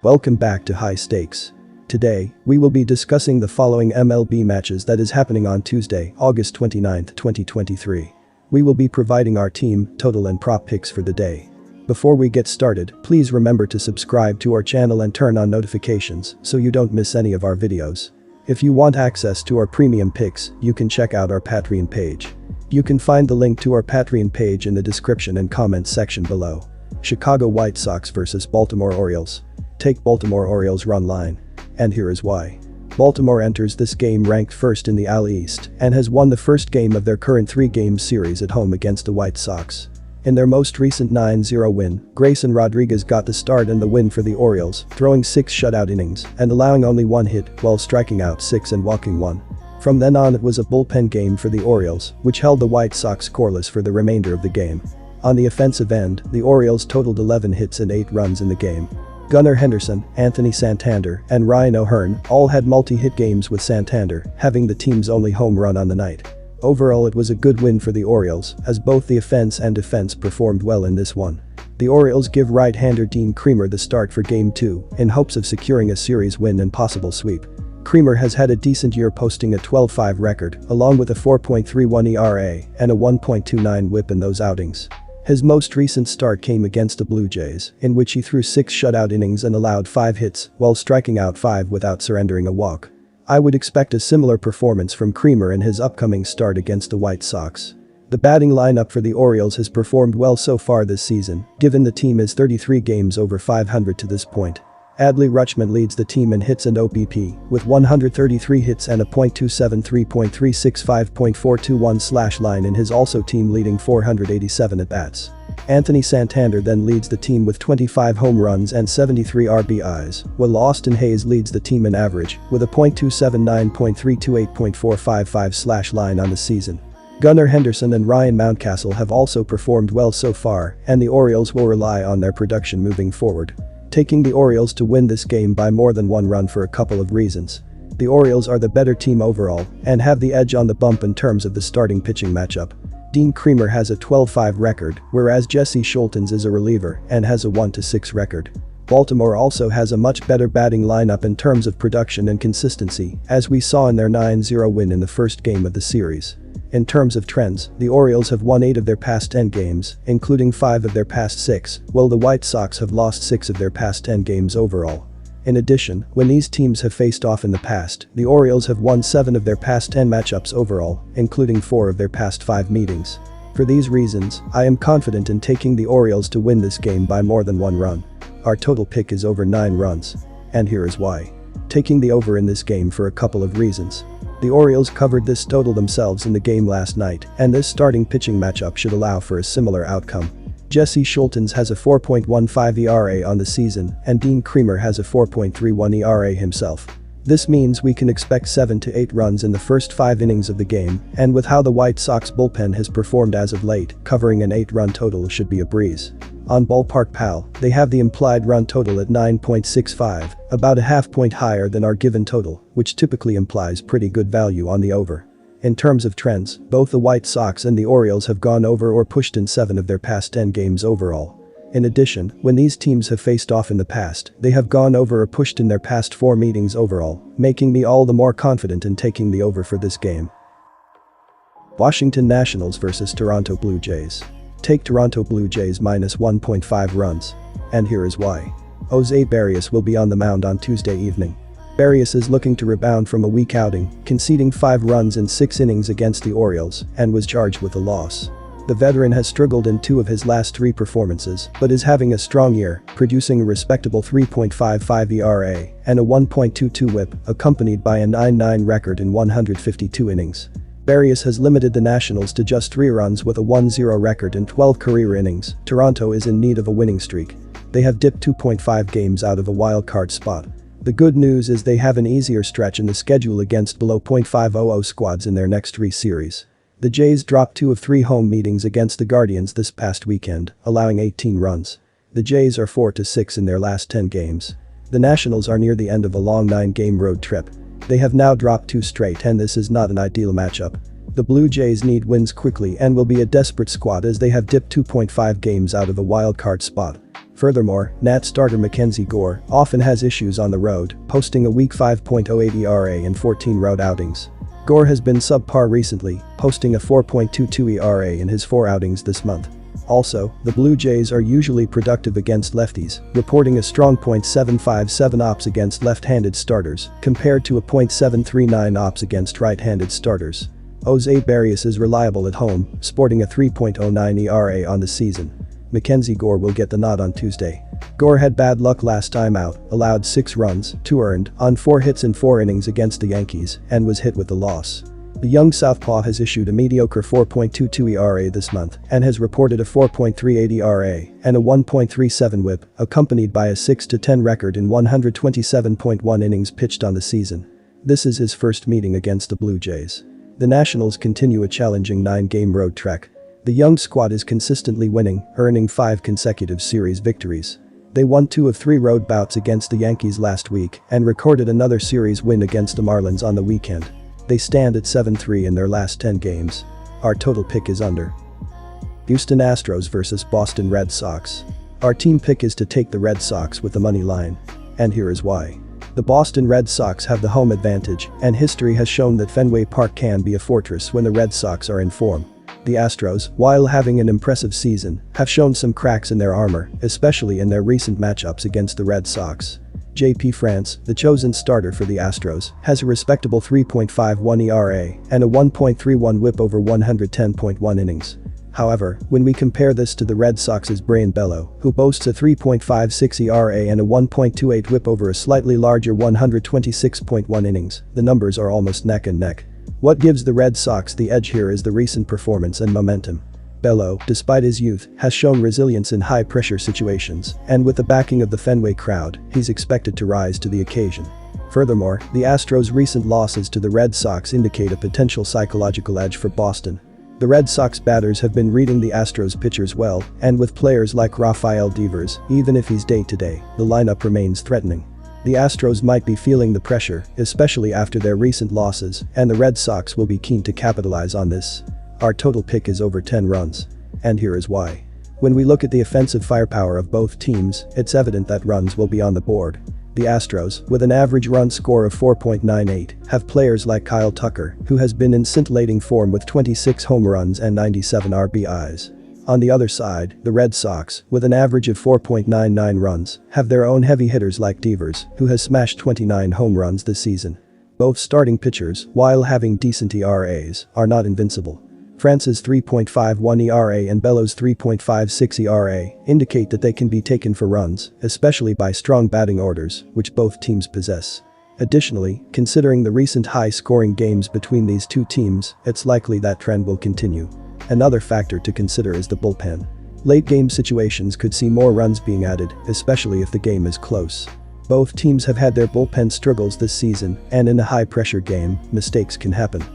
Welcome back to High Stakes. Today, we will be discussing the following MLB matches that is happening on Tuesday, August 29, 2023. We will be providing our team, total and prop picks for the day. Before we get started, please remember to subscribe to our channel and turn on notifications so you don't miss any of our videos. If you want access to our premium picks, you can check out our Patreon page. You can find the link to our Patreon page in the description and comments section below. Chicago White Sox vs Baltimore Orioles. Take Baltimore Orioles run line. And here is why. Baltimore enters this game ranked first in the AL East and has won the first game of their current 3-game series at home against the White Sox. In their most recent 9-0 win, Grayson Rodriguez got the start and the win for the Orioles, throwing 6 shutout innings and allowing only 1 hit while striking out 6 and walking 1. From then on it was a bullpen game for the Orioles, which held the White Sox scoreless for the remainder of the game. On the offensive end, the Orioles totaled 11 hits and 8 runs in the game. Gunnar Henderson, Anthony Santander, and Ryan O'Hearn all had multi-hit games with Santander having the team's only home run on the night. Overall it was a good win for the Orioles as both the offense and defense performed well in this one. The Orioles give right-hander Dean Kremer the start for Game 2 in hopes of securing a series win and possible sweep. Kremer has had a decent year, posting a 12-5 record along with a 4.31 ERA and a 1.29 WHIP in those outings. His most recent start came against the Blue Jays, in which he threw 6 shutout innings and allowed 5 hits while striking out 5 without surrendering a walk. I would expect a similar performance from Kremer in his upcoming start against the White Sox. The batting lineup for the Orioles has performed well so far this season, given the team is 33 games over 500 to this point. Adley Rutschman leads the team in hits and OBP, with 133 hits and a .273.365.421 line in his also team-leading 487 at-bats. Anthony Santander then leads the team with 25 home runs and 73 RBIs, while Austin Hayes leads the team in average, with a .279.328.455 line on the season. Gunnar Henderson and Ryan Mountcastle have also performed well so far, and the Orioles will rely on their production moving forward. Taking the Orioles to win this game by more than 1 run for a couple of reasons. The Orioles are the better team overall and have the edge on the bump in terms of the starting pitching matchup. Dean Kremer has a 12-5 record, whereas Jesse Scholtens is a reliever and has a 1-6 record. Baltimore also has a much better batting lineup in terms of production and consistency, as we saw in their 9-0 win in the first game of the series. In terms of trends, the Orioles have won 8 of their past 10 games, including 5 of their past 6, while the White Sox have lost 6 of their past 10 games overall. In addition, when these teams have faced off in the past, the Orioles have won 7 of their past 10 matchups overall, including 4 of their past 5 meetings. For these reasons, I am confident in taking the Orioles to win this game by more than 1 run. Our total pick is over 9 runs. And here is why. Taking the over in this game for a couple of reasons. The Orioles covered this total themselves in the game last night, and this starting pitching matchup should allow for a similar outcome. Jesse Scholtens has a 4.15 ERA on the season, and Dean Kremer has a 4.31 ERA himself. This means we can expect 7 to 8 runs in the first 5 innings of the game, and with how the White Sox bullpen has performed as of late, covering an 8-run total should be a breeze. On Ballpark Pal, they have the implied run total at 9.65, about a half point higher than our given total, which typically implies pretty good value on the over. In terms of trends, both the White Sox and the Orioles have gone over or pushed in 7 of their past 10 games overall. In addition, when these teams have faced off in the past, they have gone over or pushed in their past 4 meetings overall, making me all the more confident in taking the over for this game. Washington Nationals vs Toronto Blue Jays. Take Toronto Blue Jays minus 1.5 runs. And here is why. Jose Barrios will be on the mound on Tuesday evening. Barrios is looking to rebound from a weak outing, conceding 5 runs in 6 innings against the Orioles, and was charged with a loss. The veteran has struggled in 2 of his last 3 performances, but is having a strong year, producing a respectable 3.55 ERA and a 1.22 WHIP, accompanied by a 9-9 record in 152 innings. Barrios has limited the Nationals to just 3 runs with a 1-0 record in 12 career innings. Toronto is in need of a winning streak. They have dipped 2.5 games out of a wildcard spot. The good news is they have an easier stretch in the schedule against below .500 squads in their next 3 series. The Jays dropped 2 of 3 home meetings against the Guardians this past weekend, allowing 18 runs. The Jays are 4-6 in their last 10 games. The Nationals are near the end of a long 9-game road trip. They have now dropped 2 straight, and this is not an ideal matchup. The Blue Jays need wins quickly and will be a desperate squad as they have dipped 2.5 games out of a wildcard spot. Furthermore, Nat starter Mackenzie Gore often has issues on the road, posting a weak 5.08 ERA in 14 road outings. Gore has been subpar recently, posting a 4.22 ERA in his 4 outings this month. Also, the Blue Jays are usually productive against lefties, reporting a strong .757 ops against left-handed starters, compared to a .739 ops against right-handed starters. Jose Barrios is reliable at home, sporting a 3.09 ERA on the season. Mackenzie Gore will get the nod on Tuesday. Gore had bad luck last time out, allowed 6 runs, 2 earned, on 4 hits in 4 innings against the Yankees, and was hit with the loss. The young southpaw has issued a mediocre 4.22 ERA this month and has reported a 4.38 ERA and a 1.37 WHIP, accompanied by a 6-10 record in 127.1 innings pitched on the season. This is his first meeting against the Blue Jays. The Nationals continue a challenging 9-game road trek. The young squad is consistently winning, earning 5 consecutive series victories. They won 2 of 3 road bouts against the Yankees last week and recorded another series win against the Marlins on the weekend. They stand at 7-3 in their last 10 games. Our total pick is under. Houston Astros vs Boston Red Sox. Our team pick is to take the Red Sox with the money line. And here is why. The Boston Red Sox have the home advantage, and history has shown that Fenway Park can be a fortress when the Red Sox are in form. The Astros, while having an impressive season, have shown some cracks in their armor, especially in their recent matchups against the Red Sox. J.P. France, the chosen starter for the Astros, has a respectable 3.51 ERA and a 1.31 WHIP over 110.1 innings. However, when we compare this to the Red Sox's Brayan Bello, who boasts a 3.56 ERA and a 1.28 WHIP over a slightly larger 126.1 innings, the numbers are almost neck and neck. What gives the Red Sox the edge here is the recent performance and momentum. Bello, despite his youth, has shown resilience in high-pressure situations, and with the backing of the Fenway crowd, he's expected to rise to the occasion. Furthermore, the Astros' recent losses to the Red Sox indicate a potential psychological edge for Boston. The Red Sox batters have been reading the Astros pitchers well, and with players like Rafael Devers, even if he's day-to-day, the lineup remains threatening. The Astros might be feeling the pressure, especially after their recent losses, and the Red Sox will be keen to capitalize on this. Our total pick is over 10 runs. And here is why. When we look at the offensive firepower of both teams, it's evident that runs will be on the board. The Astros, with an average run score of 4.98, have players like Kyle Tucker, who has been in scintillating form with 26 home runs and 97 RBIs. On the other side, the Red Sox, with an average of 4.99 runs, have their own heavy hitters like Devers, who has smashed 29 home runs this season. Both starting pitchers, while having decent ERAs, are not invincible. France's 3.51 ERA and Bello's 3.56 ERA indicate that they can be taken for runs, especially by strong batting orders, which both teams possess. Additionally, considering the recent high-scoring games between these two teams, it's likely that trend will continue. Another factor to consider is the bullpen. Late-game situations could see more runs being added, especially if the game is close. Both teams have had their bullpen struggles this season, and in a high-pressure game, mistakes can happen.